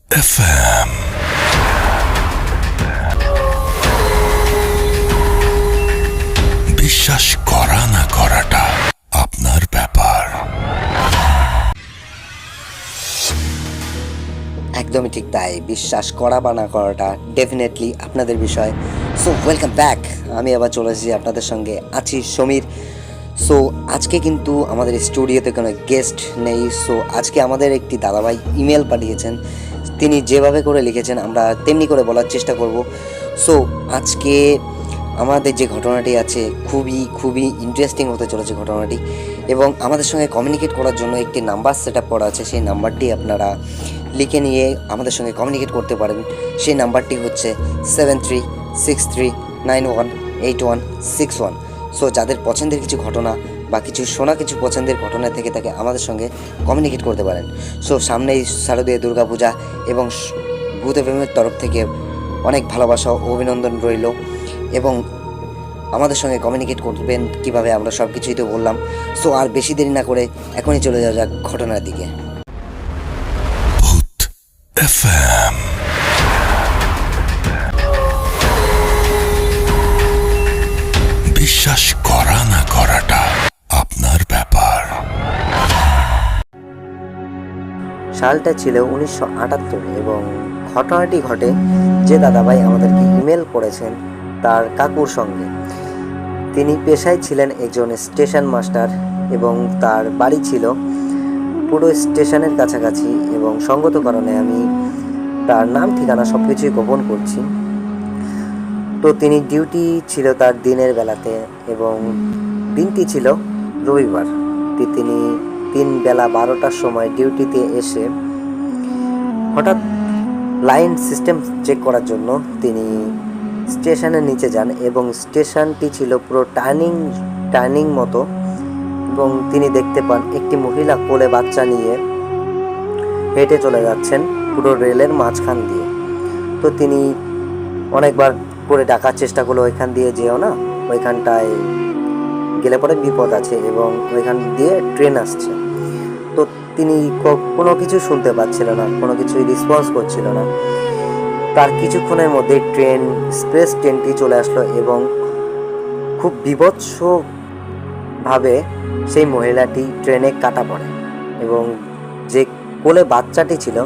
FM বিশ্বাস করা না করাটা আপনার ব্যাপার। একদমই ঠিক তাই, বিশ্বাস করা বা না করাটা ডেফিনেটলি আপনাদের বিষয়। সো ওয়েলকাম ব্যাক, আমি আবার চলে এসেছি আপনাদের সঙ্গে, আছি সমীর। সো আজকে কিন্তু আমাদের স্টুডিওতে কোনো গেস্ট নেই। সো আজকে আমাদের একটি দাদাভাই ইমেল পাঠিয়েছেন, তিনি যেভাবে করে লিখেছেন আমরা তেমনি করে বলার চেষ্টা করব। সো আজকে আমাদের যে ঘটনাটি আছে খুবই ইন্টারেস্টিং হতে চলেছে ঘটনাটি, এবং আমাদের সঙ্গে কমিউনিকেট করার জন্য একটি নাম্বার সেট আপ করা আছে। সেই নাম্বারটি আপনারা লিখে নিয়ে আমাদের সঙ্গে কমিউনিকেট করতে পারেন। সেই নাম্বারটি হচ্ছে 7363918161। সো যাদের পছন্দের কিছু ঘটনা বা কিছু শোনা কিছু পছন্দের ঘটনা থেকে থাকে আমাদের সঙ্গে কমিউনিকেট করতে পারেন। সো সামনেই শারদীয় দুর্গাপূজা, এবং ভূত এফএমের তরফ থেকে অনেক ভালোবাসা ও অভিনন্দন রইল, এবং আমাদের সঙ্গে কমিউনিকেট করবেন কিভাবে আমরা সব কিছুই তো বললাম। সো আর বেশি দেরি না করে এখনই চলে যাওয়া যাক ঘটনার দিকে। ভূত FM বিশ্বাস করা না করাটা আপনার ব্যাপার। সালটা ছিল 1978, এবং ঘটনাটি ঘটে যে দাদাভাই আমাদেরকে ইমেল করেছেন তার কাকুর সঙ্গে। তিনি পেশায় ছিলেন একজন স্টেশন মাস্টার, এবং তার বাড়ি ছিল পুরো স্টেশনের কাছাকাছি, এবং সঙ্গত কারণে আমি তার নাম ঠিকানা সব কিছুই গোপন করছি। তো তিনি ডিউটি ছিল তার দিনের বেলাতে, এবং দিনটি ছিল রবিবার। তিনি বেলা 12টার সময় ডিউটিতে এসে হঠাৎ লাইন সিস্টেম চেক করার জন্য তিনি স্টেশনের নিচে যান, এবং স্টেশনটি ছিল পুরো টার্নিং মতো, এবং তিনি দেখতে পান একটি মহিলা কোলে বাচ্চা নিয়ে হেঁটে চলে যাচ্ছেন পুরো রেলের মাঝখান দিয়ে। তো তিনি অনেকবার করে ডাকার চেষ্টা করলো, ওইখান দিয়ে যেও না, ওইখানটায় গেলে পরে বিপদ আছে, এবং ওইখান দিয়ে ট্রেন আসছে। তো তিনি কোনো কিছু শুনতে পাচ্ছিল না, কোনো কিছুই রেসপন্স করছিল না। তার কিছুক্ষণের মধ্যে এক্সপ্রেস ট্রেনটি চলে আসলো, এবং খুব বিভৎসভাবে সেই মহিলাটি ট্রেনে কাটা পড়ে, এবং যে কোলে বাচ্চাটি ছিল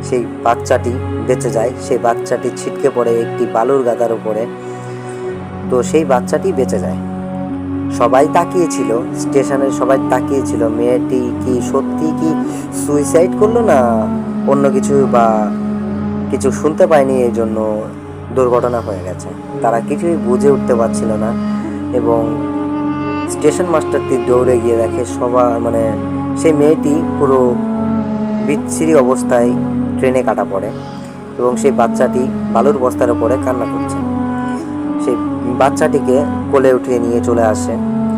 সেই বাচ্চাটি বেঁচে যায়। সেই বাচ্চাটি ছিটকে পড়ে একটি বালুর গাদার উপরে। তো সেই বাচ্চাটি বেঁচে যায়। সবাই তাকিয়েছিল, স্টেশনের সবাই তাকিয়েছিল, মেয়েটি কি সত্যি কি সুইসাইড করলো না অন্য কিছু, বা কিছু শুনতে পায়নি এই জন্য দুর্ঘটনা হয়ে গেছে। তারা কিছুই বুঝে উঠতে পারছিল না, এবং স্টেশন মাস্টারটি দৌড়ে গিয়ে দেখে সেই মেয়েটি পুরো বিচ্ছিরি অবস্থায় ট্রেনে কাটা পড়ে, এবং সেই বাচ্চাটি বালুর বস্তার উপরে কান্না করছে। সেই বাচ্চাটিকে কোলে উঠিয়ে নিয়ে চলে আসে,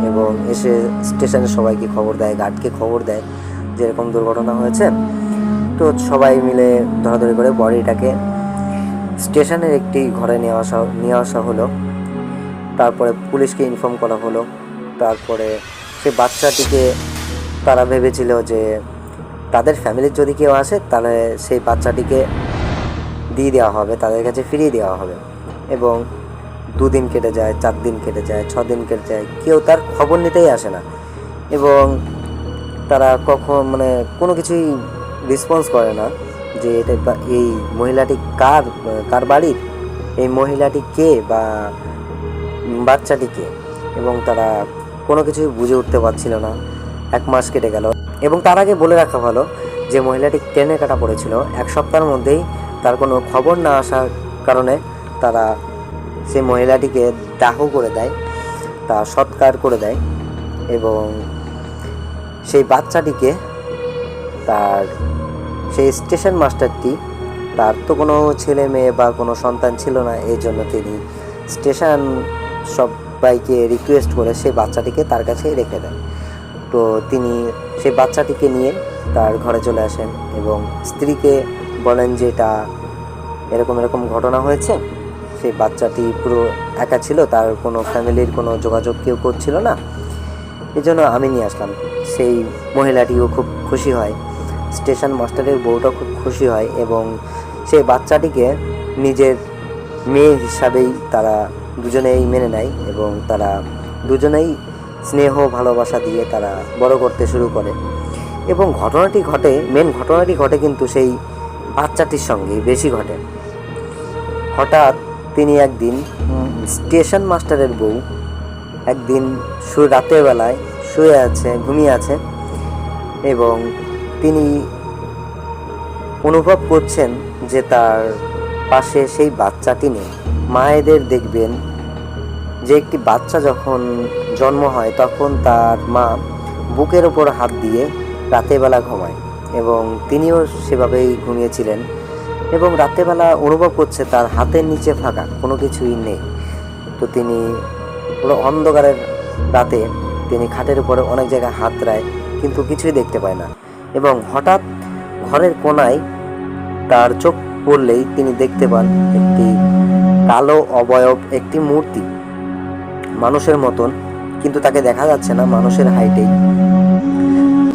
এবং এসে স্টেশনের সবাইকে খবর দেয়, গার্ডকে খবর দেয় যেরকম দুর্ঘটনা হয়েছে। তো সবাই মিলে ধরাধরি করে বডিটাকে স্টেশনের একটি ঘরে নিয়ে আসা হলো। তারপরে পুলিশকে ইনফর্ম করা হলো। তারপরে সেই বাচ্চাটিকে তারা ভেবেছিল যে তাদের ফ্যামিলির যদি কেউ আসে তাহলে সেই বাচ্চাটিকে দিয়ে দেওয়া হবে, তাদের কাছে ফিরিয়ে দেওয়া হবে। এবং 2 দিন কেটে যায়, 4 দিন কেটে যায়, 6 দিন কেটে যায়, কেউ তার খবর নিতেই আসে না, এবং তারা কোনো কিছুই রেসপন্স করে না যে এই মহিলাটি কার বাড়ির, এই মহিলাটি কে বা বাচ্চাটি কে, এবং তারা কোনো কিছুই বুঝে উঠতে পারছিল না। 1 মাস কেটে গেল, এবং তার আগে বলে রাখা ভালো যে মহিলাটি ট্রেনে কাটা পড়েছিল 1 সপ্তাহের মধ্যেই। তার কোনো খবর না আসার কারণে তারা সেই মহিলাটিকে দাহ করে দেয়, তা সৎকার করে দেয়, এবং সেই বাচ্চাটিকে সেই স্টেশন মাস্টারটি, তার তো কোনো ছেলে মেয়ে বা কোনো সন্তান ছিল না, এই জন্য তিনি স্টেশন সবাইকে রিকোয়েস্ট করে সেই বাচ্চাটিকে তার কাছে রেখে দেন। তো তিনি সেই বাচ্চাটিকে নিয়ে তার ঘরে চলে আসেন, এবং স্ত্রীকে বলেন যে এটা এরকম ঘটনা হয়েছে। সেই বাচ্চাটি পুরো একা ছিল, তার কোনো ফ্যামিলির কোনো যোগাযোগ কেউ করছিল না, এই জন্য আমি নিয়ে আসলাম। সেই মহিলাটিও খুব খুশি হয়। স্টেশন মাস্টারের বউটা খুব খুশি হয় এবং সেই বাচ্চাটিকে নিজের মেয়ে হিসাবেই তারা দুজনেই মেনে নেয় এবং তারা দুজনেই স্নেহ ভালোবাসা দিয়ে তারা বড় করতে শুরু করে। এবং মেন ঘটনাটি ঘটে কিন্তু সেই বাচ্চাটির সঙ্গেই বেশি ঘটে। হঠাৎ তিনি একদিন স্টেশন মাস্টারের বউ একদিন রাতের বেলায় ঘুমিয়ে আছে এবং তিনি অনুভব করছেন যে তার পাশে সেই বাচ্চাটি নেই। মায়েদের দেখবেন যে একটি বাচ্চা যখন জন্ম হয় তখন তার মা বুকের ওপর হাত দিয়ে রাতেরবেলা ঘুমায় এবং তিনিও সেভাবেই ঘুমিয়েছিলেন এবং রাতেরবেলা অনুভব করছে তার হাতের নিচে ফাঁকা, কোনো কিছুই নেই। তো তিনি পুরো অন্ধকারের রাতে তিনি খাটের উপরে অনেক জায়গায় হাত রায় কিন্তু কিছুই দেখতে পায় না এবং হঠাৎ ঘরের কোনায় তার চোখ পড়লেই তিনি দেখতে পান একটি কালো অবয়ব একটি মূর্তি, মানুষের মতন কিন্তু তাকে দেখা যাচ্ছে না, মানুষের হাইটেই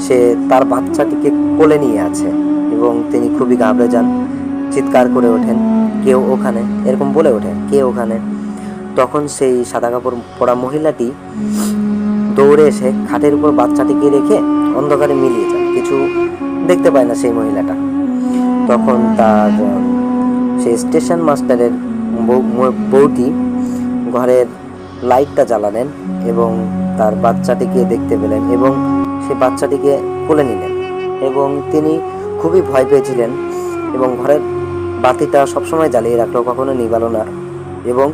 সে তার বাচ্চাটিকে কোলে নিয়ে আছে এবং তিনি খুবই ঘাবড়ে যান, চিৎকার করে ওঠেন, কেউ ওখানে, এরকম বলে ওঠেন, কে ওখানে। তখন সেই সাদা কাপড় পরা মহিলাটি দৌড়ে এসে খাটের উপর বাচ্চাটিকে রেখে অন্ধকারে মিলিয়ে যান, কিছু দেখতে পায় না সেই মহিলাটা। তখন তার সেই স্টেশন মাস্টারের বউটি ঘরের লাইটটা জ্বালালেন এবং তার বাচ্চাটিকে দেখতে পেলেন এবং সেই বাচ্চাটিকে কোলে নিলেন এবং তিনি খুবই ভয় পেয়েছিলেন এবং ঘরের বাতিটা সবসময় জ্বালিয়ে রাখলো, কখনো নিভালো না এবং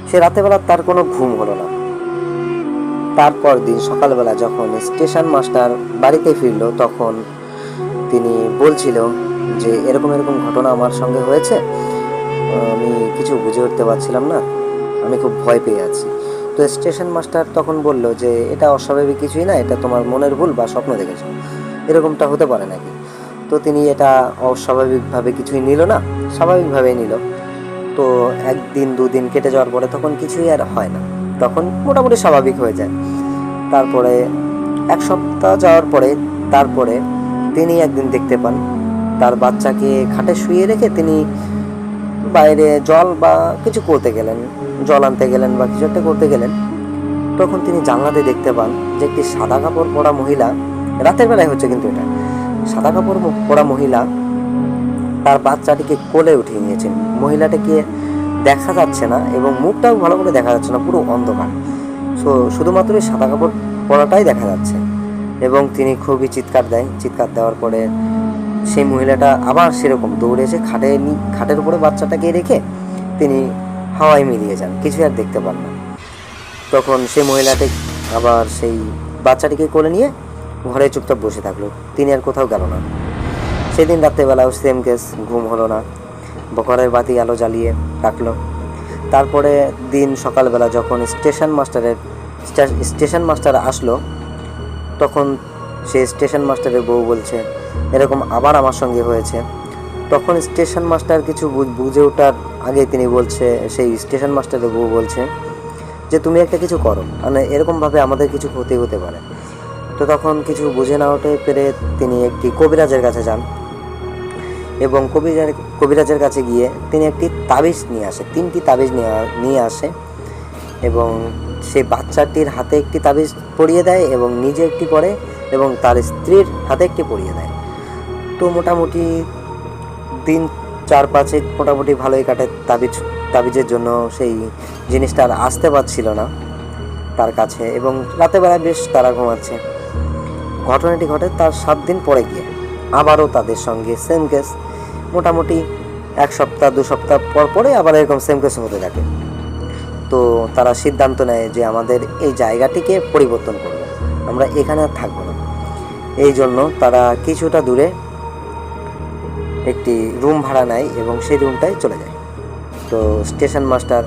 সে রাতেবেলা তার কোনো ঘুম হলো না। তারপর দিন সকালবেলা যখন স্টেশন মাস্টার বাড়িতে ফিরল তখন তিনি বলছিল যে এরকম এরকম ঘটনা আমার সঙ্গে হয়েছে, আমি কিছু বুঝে উঠতে পারছিলাম না, আমি খুব ভয় পেয়ে আছি। তো স্টেশন মাস্টার তখন বলল যে এটা অস্বাভাবিক কিছুই না, এটা তোমার মনের ভুল বা স্বপ্ন দেখেছো, এরকমটা হতে পারে নাকি। তো তিনি এটা অস্বাভাবিকভাবে কিছুই নিল না, স্বাভাবিকভাবেই নিল। তো একদিন দুদিন কেটে যাওয়ার পরে তখন কিছুই আর হয় না, তখন মোটামুটি স্বাভাবিক হয়ে যায়। তারপরে এক সপ্তাহ যাওয়ার পরে তারপরে তিনি একদিন দেখতে পান তার বাচ্চাকে খাটে শুয়ে রেখে তিনি বাইরে জল বা কিছু করতে গেলেন, জল আনতে গেলেন বা কিছু একটা করতে গেলেন। তখন তিনি জানলাতে দেখতে পান যে একটি সাদা কাপড় পরা মহিলা, রাতের বেলায় হচ্ছে কিন্তু এটা, সাদা কাপড় পরা মহিলা তার বাচ্চাটিকে কোলে উঠিয়ে নিয়েছেন। মহিলাটাকে দেখা যাচ্ছে না এবং মুখটাও ভালো করে দেখা যাচ্ছে না, পুরো অন্ধকার, শুধুমাত্র সাদা কাপড় পরাটাই দেখা যাচ্ছে এবং তিনি খুবই চিৎকার দেওয়ার পরে সেই মহিলাটা আবার সেরকম দৌড়ে এসে খাটের উপরে বাচ্চাটাকে রেখে তিনি হাওয়ায় মিলিয়ে যান, কিছু আর দেখতে পান না। তখন সেই মহিলাটি আবার সেই বাচ্চাটিকে কোলে নিয়ে ঘরে চুপচাপ বসে থাকলো, তিনি আর কোথাও গেল না। সেদিন রাত্রেবেলাও সেম কেস, ঘুম হলো না, ঘরের বাতি আলো জ্বালিয়ে রাখলো। তারপরে দিন সকালবেলা যখন স্টেশন মাস্টার আসলো তখন সেই স্টেশন মাস্টারের বউ বলছে এরকম আবার আমার সঙ্গে হয়েছে। তখন স্টেশন মাস্টার কিছু বুঝে ওঠার আগে তিনি বলছে, সেই স্টেশন মাস্টারের বউ বলছে যে তুমি একটা কিছু করো, মানে এরকমভাবে আমাদের কিছু ক্ষতি হতে পারে। তো তখন কিছু বুঝে না ওঠে পেরে তিনি একটি কবিরাজের কাছে যান এবং কবিরাজের কাছে গিয়ে তিনি একটি তাবিজ নিয়ে আসে, 3টি তাবিজ নিয়ে আসে এবং সেই বাচ্চাটির হাতে একটি তাবিজ পরিয়ে দেয় এবং নিজে একটি পরে এবং তার স্ত্রীর হাতে একটি পরিয়ে দেয়। তো মোটামুটি দিন 4-5 মোটামুটি ভালোই কাটে। তাবিজের জন্য সেই জিনিসটা আর আসতে পারছিল না তার কাছে এবং রাতেবেলা বেশ তারা ঘুমাচ্ছে। ঘটনাটি ঘটে তার 7 দিন পরে গিয়ে আবারও তাদের সঙ্গে সেম কেস, মোটামুটি 1 সপ্তাহ 2 সপ্তাহ পরে আবার এরকম সেম কেস হতে থাকে। তো তারা সিদ্ধান্ত নেয় যে আমাদের এই জায়গাটিকে পরিবর্তন করব, আমরা এখানে আর থাকবো না। এই জন্য তারা কিছুটা দূরে একটি রুম ভাড়া নেয় এবং সেই রুমটায় চলে যায়। তো স্টেশন মাস্টার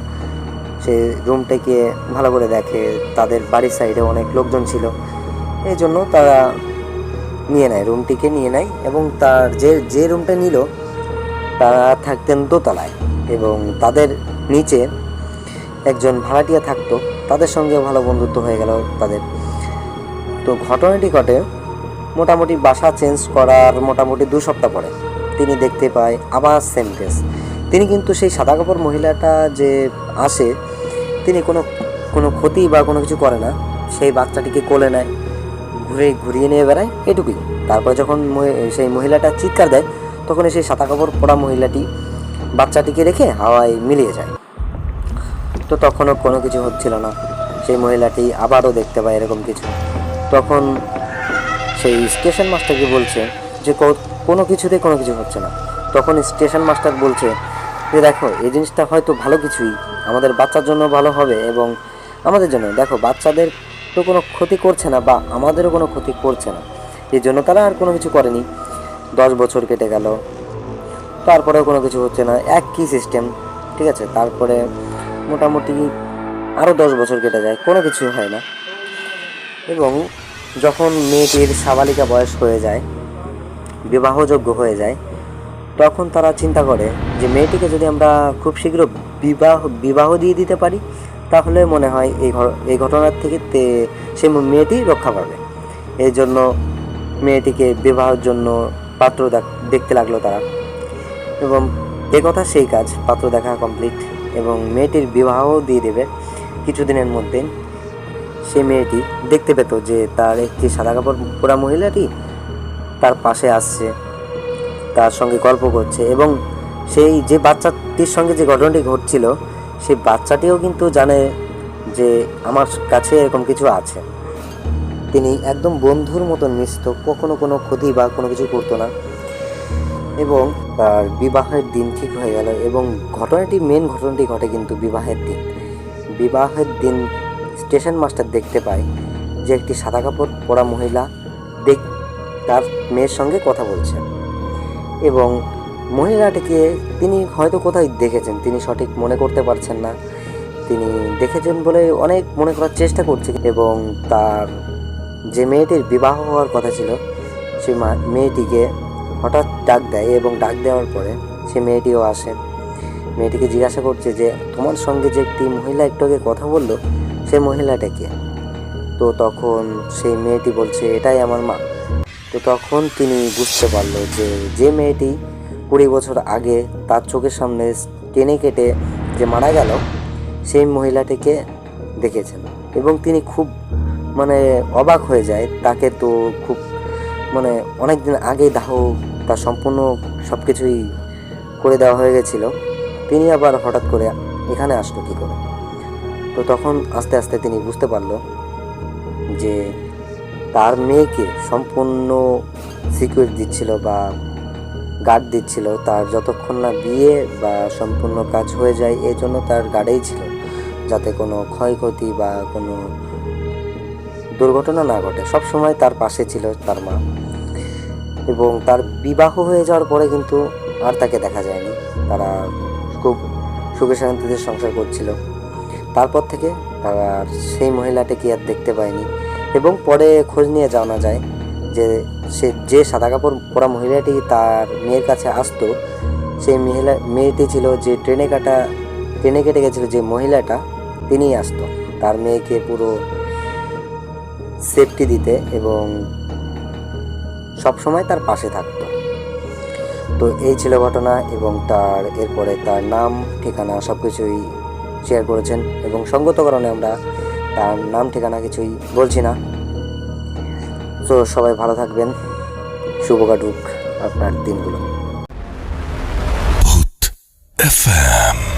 সেই রুমটাকে ভালো করে দেখে, তাদের বাড়ির সাইডে অনেক লোকজন ছিল, এই জন্য তারা রুমটিকে নিয়ে নেয় এবং তার যে রুমটা নিল তারা থাকতেন দোতলায় এবং তাদের নিচে একজন ভাড়াটিয়া থাকতো, তাদের সঙ্গে ভালো বন্ধুত্ব হয়ে গেল তাদের। তো ঘটনাটি ঘটে মোটামুটি বাসা চেঞ্জ করার মোটামুটি 2 সপ্তাহ পরে তিনি দেখতে পায় আবার সেম কেস। তিনি কিন্তু সেই সাদা কাপড় মহিলাটা যে আসে, তিনি কোনো কোনো ক্ষতি বা কোনো কিছু করে না, সেই বাচ্চাটিকে কোলে নেয়, ঘুরিয়ে নিয়ে বেড়ায়, এটুকুই। তারপরে যখন সেই মহিলাটা চিৎকার দেয়, তখন সেই সাদা কাপড় পরা মহিলাটি বাচ্চাটিকে রেখে হাওয়ায় মিলিয়ে যায়। তো তখনও কোনো কিছু হচ্ছিল না। সেই মহিলাটি আবারও দেখতে পায় এরকম কিছু। তখন সেই স্টেশন মাস্টারকে বলছে যে কোনো কিছুতে কোনো কিছু হচ্ছে না। তখন স্টেশন মাস্টার বলছে যে দেখো, এই জিনিসটা হয়তো ভালো কিছুই, আমাদের বাচ্চার জন্য ভালো হবে এবং আমাদের জন্য, দেখো বাচ্চাদের তো কোনো ক্ষতি করছে না বা আমাদেরও কোনো ক্ষতি করছে না, এই জন্য তারা আর কোনো কিছু করেনি। 10 বছর কেটে গেল, তারপরেও কোনো কিছু হচ্ছে না, একই সিস্টেম, ঠিক আছে। তারপরে মোটামুটি আরও 10 বছর কেটে যায়, কোনো কিছু হয় না। এবং যখন মেয়েটির সাবালিকা বয়স হয়ে যায়, বিবাহযোগ্য হয়ে যায়, তখন তারা চিন্তা করে যে মেয়েটিকে যদি আমরা খুব শীঘ্র বিবাহ দিয়ে দিতে পারি, তাহলে মনে হয় এই ঘটনার থেকে সে মেয়েটি রক্ষা পাবে। এই জন্য মেয়েটিকে বিবাহের জন্য পাত্র দেখতে লাগলো তারা, এবং কথা সেই কাজ, পাত্র দেখা কমপ্লিট এবং মেয়েটির বিবাহও দিয়ে দেবে কিছুদিনের মধ্যে। সে মেয়েটি দেখতে পেত যে তার একটি সাদা কাপড় পরা মহিলাটি তার পাশে আসছে, তার সঙ্গে গল্প করছে, এবং সেই যে বাচ্চাটির সঙ্গে যে ঘটনাটি ঘটছিল, সেই বাচ্চাটিও কিন্তু জানে যে আমার কাছে এরকম কিছু আছে। তিনি একদম বন্ধুর মতন মিশত, কখনো কোনো ক্ষতি বা কোনো কিছু করতো না। এবং তার বিবাহের দিন ঠিক হয়ে গেল, এবং মেন ঘটনাটি ঘটে কিন্তু বিবাহের দিন স্টেশন মাস্টার দেখতে পায় যে একটি সাদা কাপড় পরা মহিলা তার মেয়ের সঙ্গে কথা বলছে, এবং মহিলাটিকে তিনি হয়তো কোথায় দেখেছেন, তিনি সঠিক মনে করতে পারছেন না। তিনি দেখেছেন বলে অনেক মনে করার চেষ্টা করছে, এবং তার যে মেয়েটির বিবাহ হওয়ার কথা ছিল, সে মেয়েটিকে হঠাৎ ডাক দেয়, এবং ডাক দেওয়ার পরে সে মেয়েটিও আসে। মেয়েটিকে জিজ্ঞাসা করছে যে তোমার সঙ্গে যে একটি মহিলা একটু আগে কথা বললো, সেই মহিলাটা কে? তো তখন সেই মেয়েটি বলছে এটাই আমার মা। তো তখন তিনি বুঝতে পারলো যে মেয়েটি 20 বছর আগে তার চোখের সামনে টেনে কেটে যে মারা গেল, সেই মহিলাটিকে দেখেছেন, এবং তিনি খুব অবাক হয়ে যায়। তাকে তো খুব অনেক দিন আগেই তার সম্পূর্ণ সব কিছুই করে দেওয়া হয়ে গেছিল, তিনি আবার হঠাৎ করে এখানে আসলো কী করে? তো তখন আস্তে আস্তে তিনি বুঝতে পারলো যে তার মেয়েকে সম্পূর্ণ সিকিউরিটি দিচ্ছিল বা গার্ড দিচ্ছিল, তার যতক্ষণ না বিয়ে বা সম্পূর্ণ কাজ হয়ে যায়, এই জন্য তার গার্ডেই ছিল, যাতে কোনো ক্ষয়ক্ষতি বা কোনো দুর্ঘটনা না ঘটে। সবসময় তার পাশে ছিল তার মা। এবং তার বিবাহ হয়ে যাওয়ার পরে কিন্তু আর তাকে দেখা যায়নি, তারা খুব সুখে শান্তিতে সংসার করছিল। তারপর থেকে তারা সেই মহিলাটিকে আর দেখতে পায়নি, এবং পরে খোঁজ নিয়ে জানা যায় যে সাদা কাপড় পরা মহিলাটি তার মেয়ের কাছে আসতো, সেই মেয়েটি ছিল যে ট্রেনে কেটে গেছিল যে মহিলাটা, তিনিই আসতো তার মেয়েকে পুরো সেফটি দিতে এবং সবসময় তার পাশে থাকতো। তো এই ছিল ঘটনা, এবং এরপরে তার নাম ঠিকানা সব কিছুই শেয়ার করেছেন, এবং সঙ্গত কারণে আমরা তার নাম ঠিকানা কিছুই বলছি না। তো সবাই ভালো থাকবেন, শুভ কাটুক আপনার দিনগুলো। ভূত FM